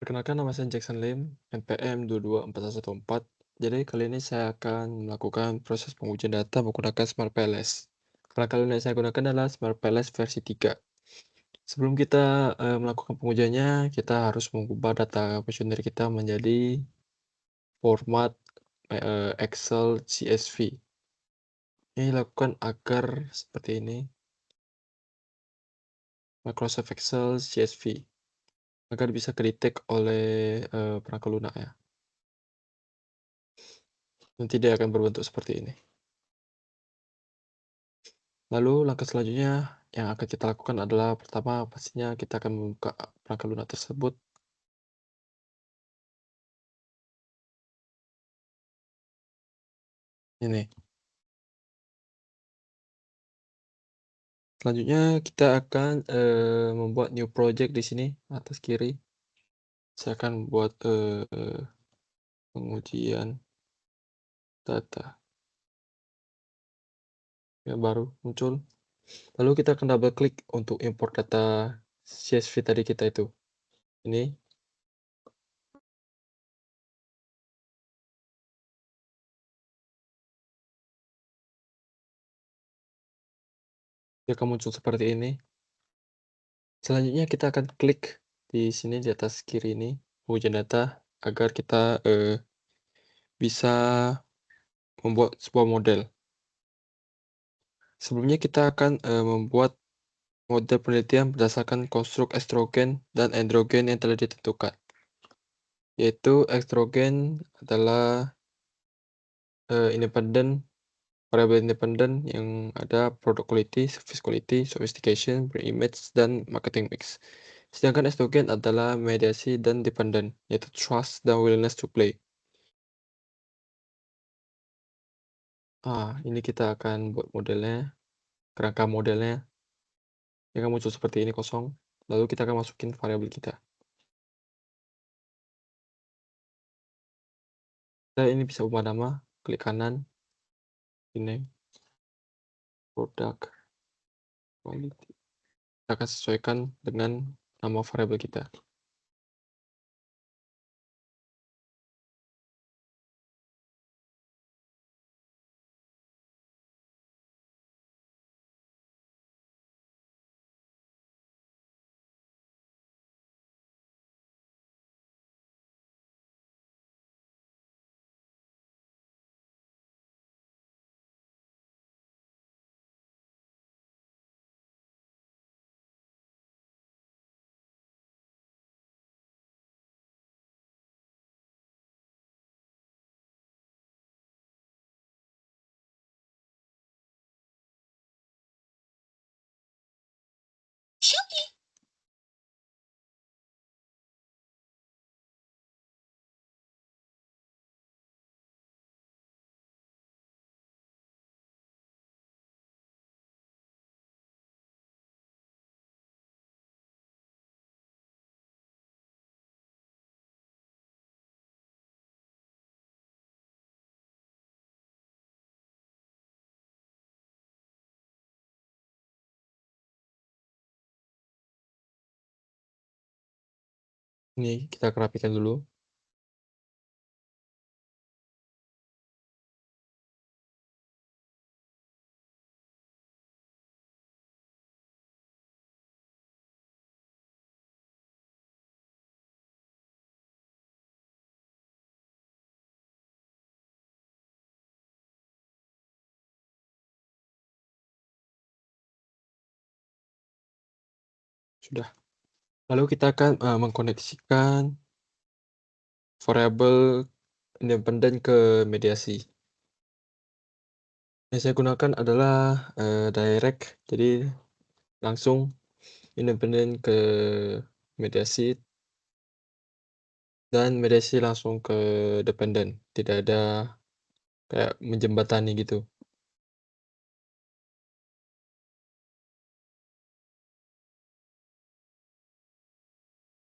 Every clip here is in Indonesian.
Perkenalkan nama saya Jackson Lim, NPM 22414. Jadi kali ini saya akan melakukan proses pengujian data menggunakan Smart PLS. Perangkat yang saya gunakan adalah Smart PLS versi 3. Sebelum kita melakukan pengujiannya, kita harus mengubah data kuesioner kita menjadi format Excel CSV. Ini dilakukan agar seperti ini, Microsoft Excel CSV, agar bisa ke-detect oleh perangkat lunak ya. Nanti dia akan berbentuk seperti ini. Lalu langkah selanjutnya yang akan kita lakukan adalah pertama pastinya kita akan membuka perangkat lunak tersebut. Ini. Selanjutnya kita akan membuat new project di sini atas kiri. Saya akan buat pengujian data yang baru muncul. Lalu kita akan double klik untuk import data CSV tadi kita itu. Ini. Dia akan muncul seperti ini. Selanjutnya kita akan klik di sini di atas kiri ini, pengujian data, agar kita bisa membuat sebuah model. Sebelumnya kita akan membuat model penelitian berdasarkan konstruk estrogen dan androgen yang telah ditentukan. Yaitu estrogen adalah variabel independen yang ada product quality, service quality, sophistication, brand image, dan marketing mix. Sedangkan estrogen adalah mediasi dan dependen, yaitu trust dan willingness to play. Ini kita akan buat modelnya, kerangka modelnya. Yang akan muncul seperti ini kosong. Lalu kita akan masukin variabel kita. Ini bisa ubah nama, klik kanan, ini product quality. Kita akan sesuaikan dengan nama variabel kita. Ini kita rapikan dulu. Sudah. Lalu kita akan mengkoneksikan variabel independen ke mediasi. Yang saya gunakan adalah direct, jadi langsung independen ke mediasi dan mediasi langsung ke dependen. Tidak ada kayak menjembatani gitu.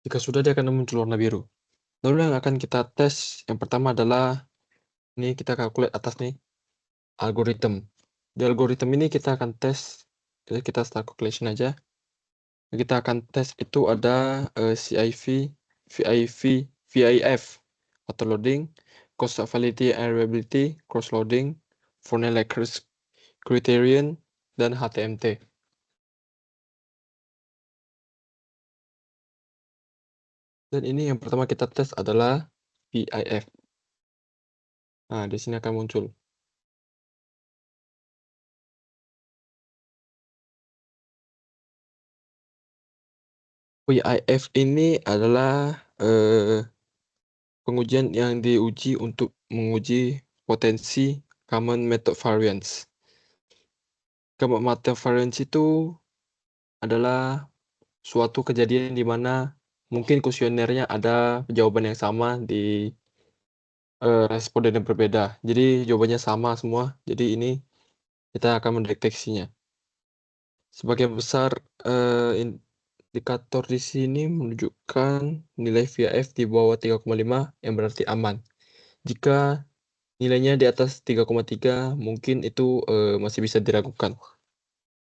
Jika sudah, dia akan muncul warna biru. Lalu yang akan kita tes yang pertama adalah ini kita calculate atas nih, algorithm. Di algorithm ini kita akan tes, jadi kita start calculation aja. Kita akan tes itu ada CIV VIF, autoloading, construct validity and reliability, cross-loading, Fortnite Lakers criterion, dan HTMT. Dan ini yang pertama kita tes adalah VIF. Nah, di sini akan muncul. VIF ini adalah pengujian yang diuji untuk menguji potensi common method variance. Common method variance itu adalah suatu kejadian di mana mungkin kuesionernya ada jawaban yang sama di responden yang berbeda. Jadi jawabannya sama semua. Jadi ini kita akan mendeteksinya. Sebagian besar indikator di sini menunjukkan nilai VIF di bawah 3,5 yang berarti aman. Jika nilainya di atas 3,3 mungkin itu masih bisa diragukan.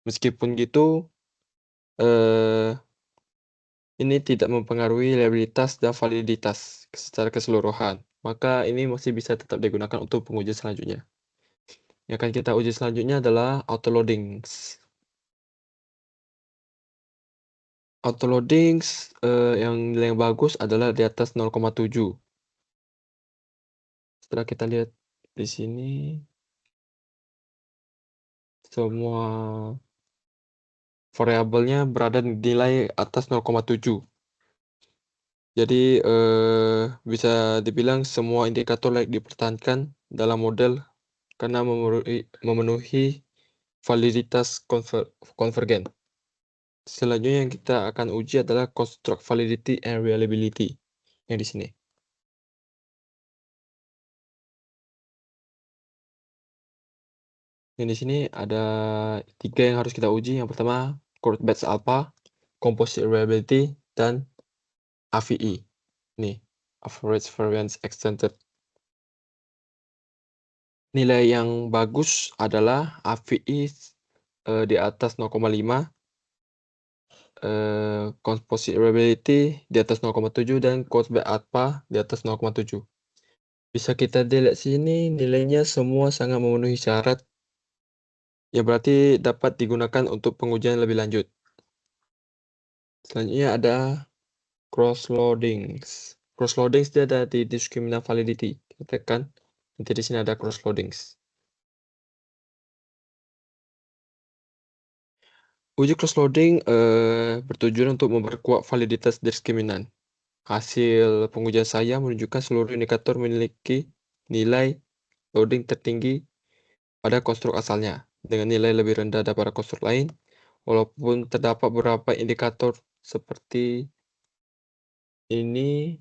Meskipun gitu, ini tidak mempengaruhi reliabilitas dan validitas secara keseluruhan. Maka ini masih bisa tetap digunakan untuk pengujian selanjutnya. Yang akan kita uji selanjutnya adalah autoloading. Autoloading yang nilai yang bagus adalah di atas 0,7. Setelah kita lihat di sini, semua variabelnya berada di nilai atas 0,7. Jadi bisa dibilang semua indikator layak dipertahankan dalam model karena memenuhi validitas konvergen. Selanjutnya yang kita akan uji adalah construct validity and reliability yang di sini. Yang di sini ada 3 yang harus kita uji. Yang pertama, chord batch alpha, composite reliability, dan AVE. Nih, average variance extended. Nilai yang bagus adalah AVE di atas 0,5, composite reliability di atas 0,7, dan chord batch alpha di atas 0,7. Bisa kita lihat sini nilainya semua sangat memenuhi syarat, ya berarti dapat digunakan untuk pengujian lebih lanjut. Selanjutnya ada cross-loadings. Cross-loadings dia ada di discriminant validity. Kita tekan, nanti di sini ada cross-loadings. Uji cross-loading bertujuan untuk memperkuat validitas diskriminan. Hasil pengujian saya menunjukkan seluruh indikator memiliki nilai loading tertinggi pada konstruk asalnya, dengan nilai lebih rendah daripada konstruk lain, walaupun terdapat beberapa indikator seperti ini,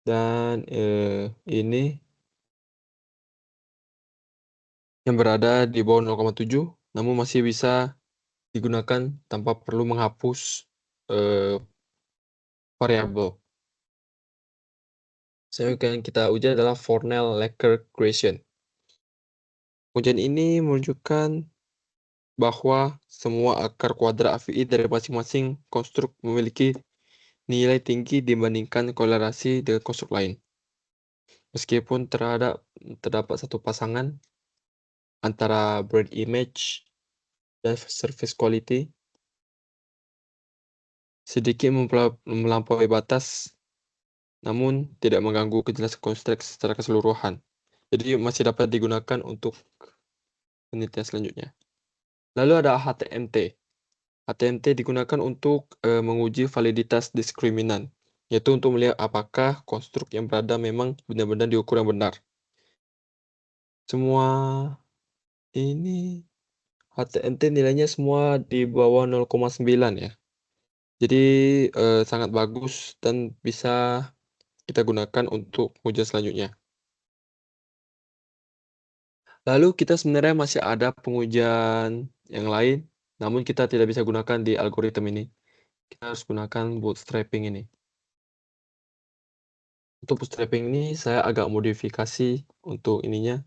dan ini yang berada di bawah 0,7, namun masih bisa digunakan tanpa perlu menghapus variabel. Yang kita uji adalah Fortnite Lakers creation. Ujian ini menunjukkan bahwa semua akar kuadrat AVI dari masing-masing konstruk memiliki nilai tinggi dibandingkan kolerasi dengan konstruk lain. Meskipun terdapat satu pasangan antara brand image dan service quality sedikit melampaui batas, namun tidak mengganggu kejelasan konstruk secara keseluruhan. Jadi masih dapat digunakan untuk penelitian selanjutnya. Lalu ada HTMT. HTMT digunakan untuk menguji validitas diskriminan, yaitu untuk melihat apakah konstruk yang berada memang benar-benar diukur yang benar. Semua ini HTMT nilainya semua di bawah 0,9 ya. Jadi sangat bagus dan bisa kita gunakan untuk ujian selanjutnya. Lalu kita sebenarnya masih ada pengujian yang lain, namun kita tidak bisa gunakan di algoritma ini. Kita harus gunakan bootstrapping ini. Untuk bootstrapping ini saya agak modifikasi untuk ininya,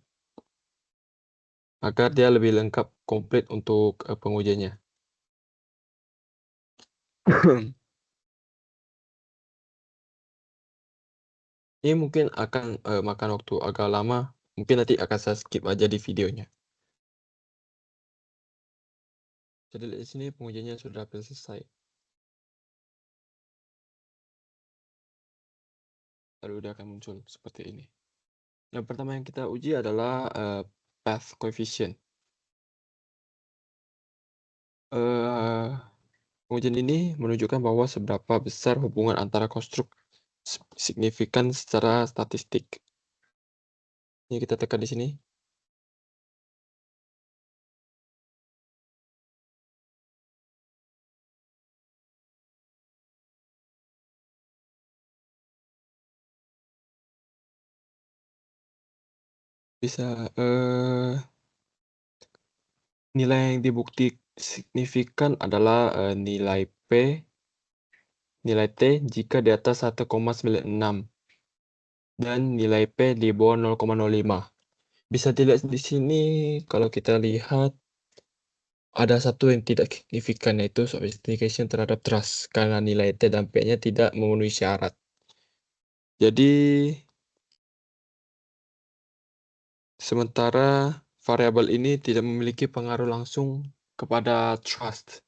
agar dia lebih lengkap komplit untuk pengujiannya. Ini mungkin akan, makan waktu agak lama, mungkin nanti akan saya skip aja di videonya. Jadi di sini pengujiannya sudah hampir selesai. Lalu dia akan muncul seperti ini. Yang pertama yang kita uji adalah, path coefficient. Eee, Pengujian ini menunjukkan bahwa seberapa besar hubungan antara konstruk signifikan secara statistik. Ini kita tekan di sini. Bisa, nilai yang dibukti signifikan adalah, nilai P, nilai T jika di atas 1,96 dan nilai P di bawah 0,05. Bisa dilihat di sini kalau kita lihat ada satu yang tidak signifikan, yaitu sophistication terhadap trust karena nilai T dan P-nya tidak memenuhi syarat. Jadi sementara variabel ini tidak memiliki pengaruh langsung kepada trust.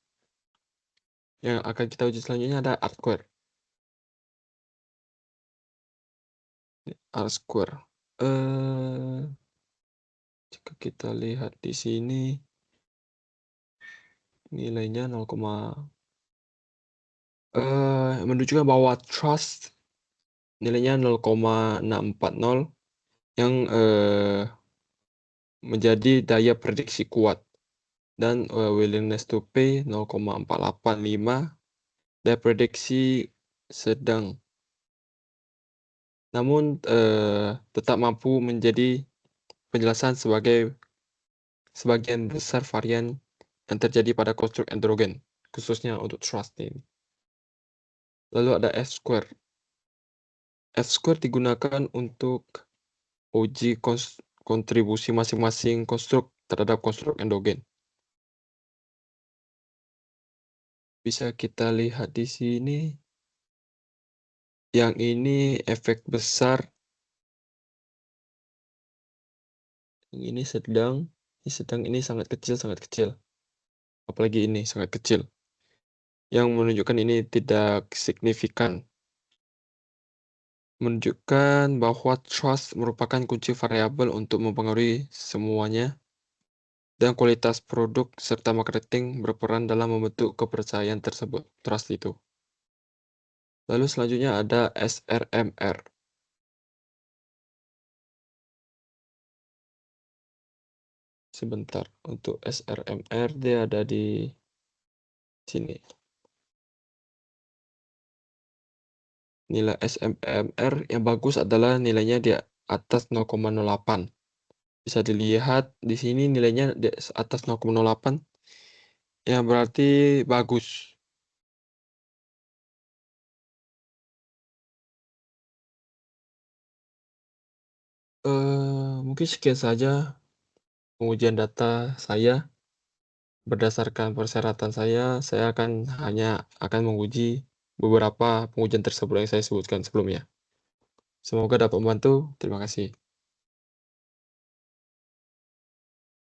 Yang akan kita uji selanjutnya ada R-square. R-square. Jika kita lihat di sini nilainya menunjukkan bahwa trust nilainya 0,640 yang, menjadi daya prediksi kuat dan, willingness to pay 0,485, daya prediksi sedang. Namun, tetap mampu menjadi penjelasan sebagian besar varian yang terjadi pada konstruk androgen, khususnya untuk trust ini. Lalu ada F-square. F-square digunakan untuk uji kontribusi masing-masing konstruk terhadap konstruk endogen. Bisa kita lihat di sini, yang ini efek besar, yang ini sedang, ini sangat kecil, apalagi ini sangat kecil, yang menunjukkan ini tidak signifikan. Menunjukkan bahwa trust merupakan kunci variabel untuk mempengaruhi semuanya, dan kualitas produk serta marketing berperan dalam membentuk kepercayaan tersebut, trust itu. Lalu selanjutnya ada SRMR. Sebentar, untuk SRMR dia ada di sini. Nilai SMMR yang bagus adalah nilainya di atas 0,08. Bisa dilihat di sini nilainya di atas 0,08, yang berarti bagus. Mungkin sekian saja pengujian data saya. Berdasarkan persyaratan saya hanya akan menguji beberapa pengujian tersebut yang saya sebutkan sebelumnya. Semoga dapat membantu. Terima kasih.